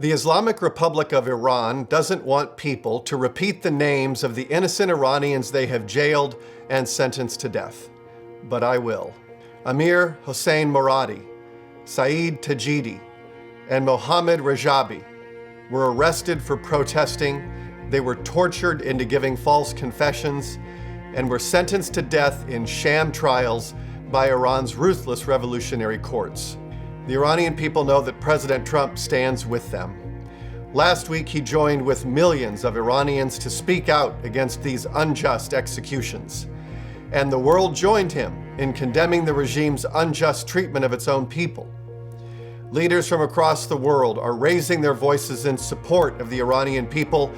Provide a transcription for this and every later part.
The Islamic Republic of Iran doesn't want people to repeat the names of the innocent Iranians they have jailed and sentenced to death. But I will. Amir Hossein Moradi, Saeed Tajidi, and Mohammad Rajabi were arrested for protesting. They were tortured into giving false confessions and were sentenced to death in sham trials by Iran's ruthless revolutionary courts. The Iranian people know that President Trump stands with them. Last week, he joined with millions of Iranians to speak out against these unjust executions. And the world joined him in condemning the regime's unjust treatment of its own people. Leaders from across the world are raising their voices in support of the Iranian people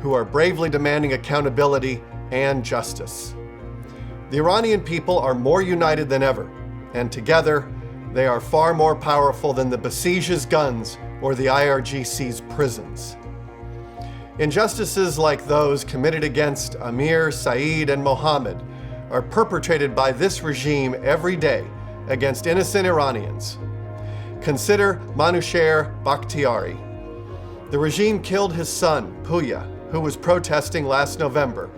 who are bravely demanding accountability and justice. The Iranian people are more united than ever, and together, they are far more powerful than the Basij's guns or the IRGC's prisons. Injustices like those committed against Amir, Saeed, and Mohammed are perpetrated by this regime every day against innocent Iranians. Consider Manusher Bakhtiari. The regime killed his son, Puya, who was protesting last November.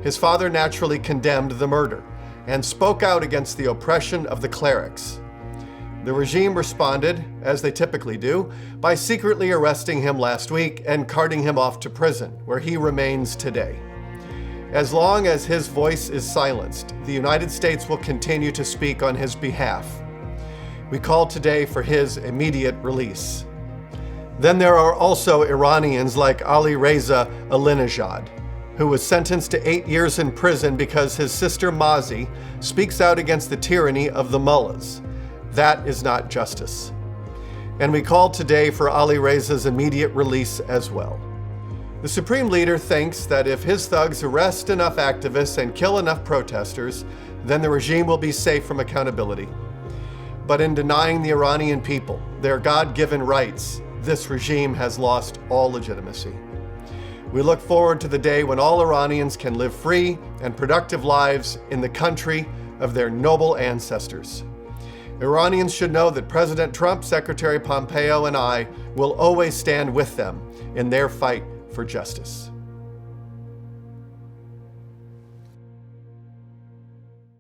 His father naturally condemned the murder and spoke out against the oppression of the clerics. The regime responded, as they typically do, by secretly arresting him last week and carting him off to prison, where he remains today. As long as his voice is silenced, the United States will continue to speak on his behalf. We call today for his immediate release. Then there are also Iranians like Ali Reza Alinejad, who was sentenced to 8 years in prison because his sister Mazi speaks out against the tyranny of the mullahs. That is not justice. And we call today for Ali Reza's immediate release as well. The Supreme Leader thinks that if his thugs arrest enough activists and kill enough protesters, then the regime will be safe from accountability. But in denying the Iranian people their God-given rights, this regime has lost all legitimacy. We look forward to the day when all Iranians can live free and productive lives in the country of their noble ancestors. Iranians should know that President Trump, Secretary Pompeo, and I will always stand with them in their fight for justice.